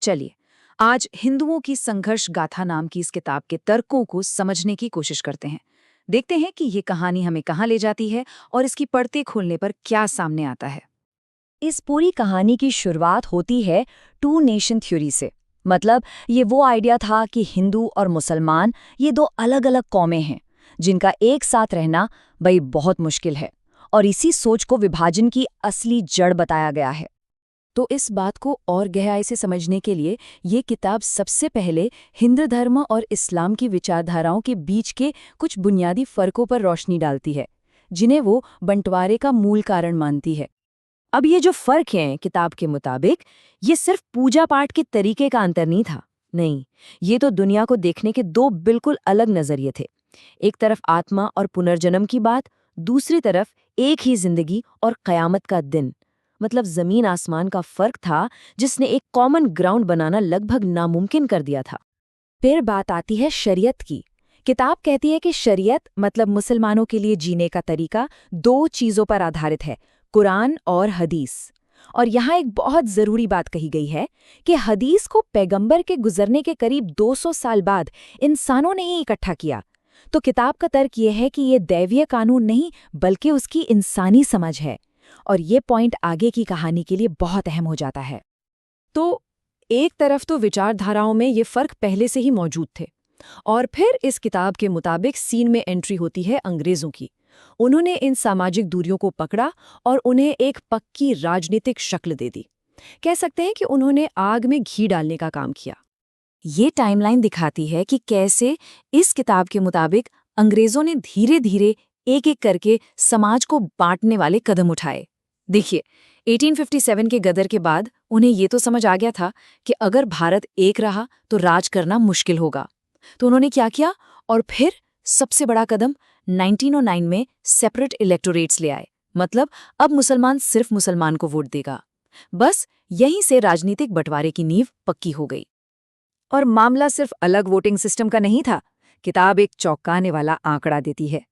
चलिए, आज हिंदुओं की संघर्ष गाथा नाम की इस किताब के तर्कों को समझने की कोशिश करते हैं। देखते हैं कि ये कहानी हमें कहाँ ले जाती है और इसकी परतें खोलने पर क्या सामने आता है। इस पूरी कहानी की शुरुआत होती है टू नेशन थ्योरी से। मतलब ये वो आइडिया था कि हिंदू और मुसलमान ये दो अलग अलग कौमें हैं जिनका एक साथ रहना भाई बहुत मुश्किल है, और इसी सोच को विभाजन की असली जड़ बताया गया है। तो इस बात को और गहराई से समझने के लिए ये किताब सबसे पहले हिंदू धर्म और इस्लाम की विचारधाराओं के बीच के कुछ बुनियादी फर्कों पर रोशनी डालती है, जिन्हें वो बंटवारे का मूल कारण मानती है। अब ये जो फर्क हैं किताब के मुताबिक, ये सिर्फ पूजा पाठ के तरीके का अंतर नहीं था। नहीं, ये तो दुनिया को देखने के दो बिल्कुल अलग नजरिए थे। एक तरफ आत्मा और पुनर्जन्म की बात, दूसरी तरफ एक ही जिंदगी और कयामत का दिन। मतलब जमीन आसमान का फर्क था जिसने एक कॉमन ग्राउंड बनाना लगभग नामुमकिन कर दिया था। फिर बात आती है शरीयत की। किताब कहती है कि शरीयत मतलब मुसलमानों के लिए जीने का तरीका दो चीजों पर आधारित है, कुरान और हदीस। और यहाँ एक बहुत जरूरी बात कही गई है कि हदीस को पैगंबर के गुजरने के करीब 200 साल बाद इंसानों ने ही इकट्ठा किया। तो किताब का तर्क यह है कि ये दैवीय कानून नहीं बल्कि उसकी इंसानी समझ है। और ये पॉइंट आगे की कहानी के लिए बहुत अहम हो जाता है। तो एक तरफ तो विचारधाराओं में ये फर्क पहले से ही मौजूद थे, और फिर इस किताब के मुताबिक सीन में एंट्री होती है अंग्रेजों की। उन्होंने इन सामाजिक दूरियों को पकड़ा और उन्हें एक पक्की राजनीतिक शक्ल दे दी। कह सकते हैं कि उन्होंने आग में घी डालने का काम किया। ये टाइमलाइन दिखाती है कि कैसे इस किताब के मुताबिक अंग्रेजों ने धीरे धीरे एक एक करके समाज को बांटने वाले कदम उठाए। देखिए, 1857 के गदर के बाद उन्हें ये तो समझ आ गया था कि अगर भारत एक रहा तो राज करना मुश्किल होगा। तो उन्होंने क्या किया, और फिर सबसे बड़ा कदम 1909 में सेपरेट इलेक्टोरेट्स ले आए। मतलब अब मुसलमान सिर्फ मुसलमान को वोट देगा। बस यहीं से राजनीतिक बंटवारे की नींव पक्की हो गई। और मामला सिर्फ अलग वोटिंग सिस्टम का नहीं था। किताब एक चौंकाने वाला आंकड़ा देती है।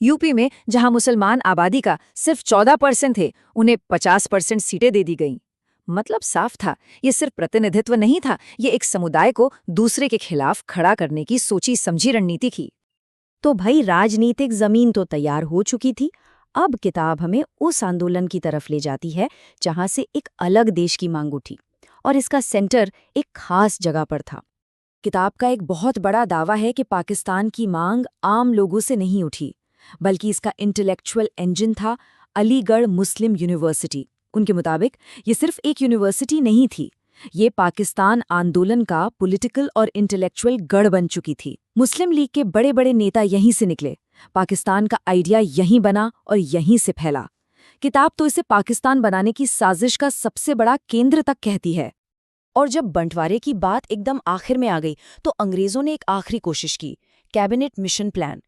यूपी में जहां मुसलमान आबादी का सिर्फ 14% थे, उन्हें 50% सीटें दे दी गईं। मतलब साफ था, ये सिर्फ प्रतिनिधित्व नहीं था, ये एक समुदाय को दूसरे के खिलाफ खड़ा करने की सोची समझी रणनीति थी। तो भाई राजनीतिक जमीन तो तैयार हो चुकी थी। अब किताब हमें उस आंदोलन की तरफ ले जाती है जहां से एक अलग देश की मांग उठी, और इसका सेंटर एक खास जगह पर था। किताब का एक बहुत बड़ा दावा है कि पाकिस्तान की मांग आम लोगों से नहीं उठी, बल्कि इसका इंटेलेक्चुअल इंजन था अलीगढ़ मुस्लिम यूनिवर्सिटी। उनके मुताबिक ये सिर्फ एक यूनिवर्सिटी नहीं थी, ये पाकिस्तान आंदोलन का पॉलिटिकल और इंटेलेक्चुअल गढ़ बन चुकी थी। मुस्लिम लीग के बड़े बड़े नेता यहीं से निकले, पाकिस्तान का आइडिया यहीं बना और यहीं से फैला। किताब तो इसे पाकिस्तान बनाने की साजिश का सबसे बड़ा केंद्र तक कहती है। और जब बंटवारे की बात एकदम आखिर में आ गई तो अंग्रेजों ने एक आखिरी कोशिश की, कैबिनेट मिशन प्लान।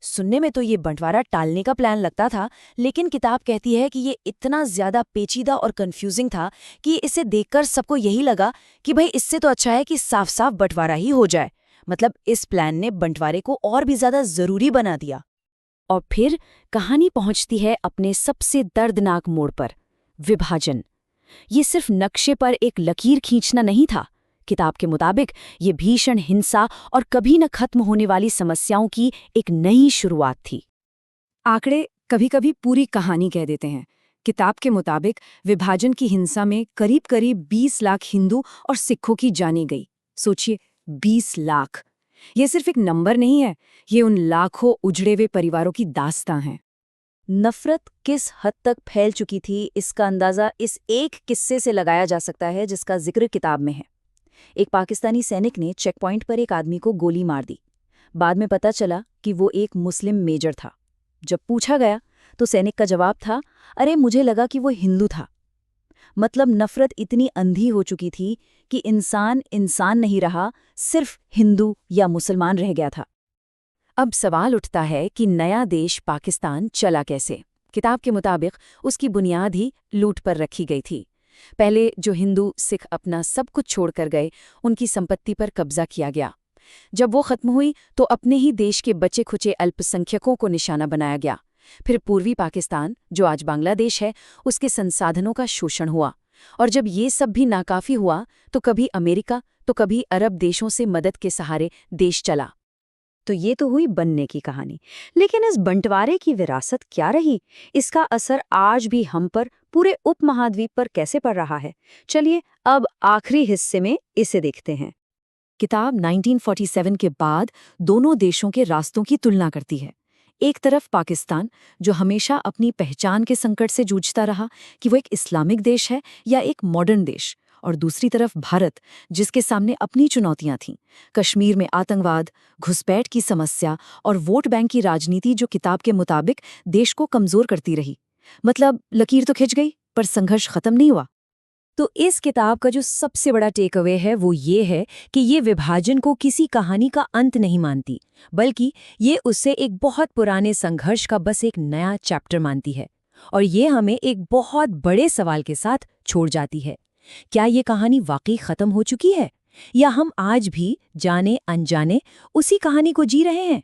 सुनने में तो ये बंटवारा टालने का प्लान लगता था, लेकिन किताब कहती है कि ये इतना ज्यादा पेचीदा और कंफ्यूजिंग था कि इसे देखकर सबको यही लगा कि भाई इससे तो अच्छा है कि साफ साफ बंटवारा ही हो जाए। मतलब इस प्लान ने बंटवारे को और भी ज्यादा जरूरी बना दिया। और फिर कहानी पहुंचती है अपने सबसे दर्दनाक मोड़ पर, विभाजन। ये सिर्फ नक्शे पर एक लकीर खींचना नहीं था। किताब के मुताबिक ये भीषण हिंसा और कभी न खत्म होने वाली समस्याओं की एक नई शुरुआत थी। आंकड़े कभी कभी पूरी कहानी कह देते हैं। किताब के मुताबिक विभाजन की हिंसा में करीब करीब 20 लाख हिंदू और सिखों की जानी गई। सोचिए, 20 लाख। ये सिर्फ एक नंबर नहीं है, ये उन लाखों उजड़े हुए परिवारों की दास्तां है। नफरत किस हद तक फैल चुकी थी इसका अंदाजा इस एक किस्से से लगाया जा सकता है जिसका जिक्र किताब में है। एक पाकिस्तानी सैनिक ने चेक पॉइंट पर एक आदमी को गोली मार दी। बाद में पता चला कि वो एक मुस्लिम मेजर था। जब पूछा गया तो सैनिक का जवाब था, अरे मुझे लगा कि वो हिंदू था। मतलब नफरत इतनी अंधी हो चुकी थी कि इंसान इंसान नहीं रहा, सिर्फ हिंदू या मुसलमान रह गया था। अब सवाल उठता है कि नया देश पाकिस्तान चला कैसे। किताब के मुताबिक उसकी बुनियाद ही लूट पर रखी गई थी। पहले जो हिंदू सिख अपना सब कुछ छोड़कर गए, उनकी संपत्ति पर कब्जा किया गया। जब वो खत्म हुई तो अपने ही देश के बचे खुचे अल्पसंख्यकों को निशाना बनाया गया। फिर पूर्वी पाकिस्तान, जो आज बांग्लादेश है, उसके संसाधनों का शोषण हुआ। और जब ये सब भी नाकाफी हुआ तो कभी अमेरिका तो कभी अरब देशों से मदद के सहारे देश चला। तो ये तो हुई बनने की कहानी, लेकिन इस बंटवारे की विरासत क्या रही? इसका असर आज भी हम पर, पूरे उपमहाद्वीप पर कैसे पड़ रहा है? चलिए अब आखिरी हिस्से में इसे देखते हैं। किताब 1947 के बाद दोनों देशों के रास्तों की तुलना करती है। एक तरफ पाकिस्तान, जो हमेशा अपनी पहचान के संकट से जूझता रहा कि वो एक इस्लामिक देश है या एक मॉडर्न देश, और दूसरी तरफ भारत, जिसके सामने अपनी चुनौतियां थीं। कश्मीर में आतंकवाद, घुसपैठ की समस्या और वोट बैंक की राजनीति जो किताब के मुताबिक देश को कमजोर करती रही। मतलब लकीर तो खिंच गई, पर संघर्ष खत्म नहीं हुआ। तो इस किताब का जो सबसे बड़ा टेक अवे है वो ये है कि ये विभाजन को किसी कहानी का अंत नहीं मानती, बल्कि ये उससे एक बहुत पुराने संघर्ष का बस एक नया चैप्टर मानती है। और ये हमें एक बहुत बड़े सवाल के साथ छोड़ जाती है। क्या ये कहानी वाकई खत्म हो चुकी है, या हम आज भी जाने अनजाने उसी कहानी को जी रहे हैं?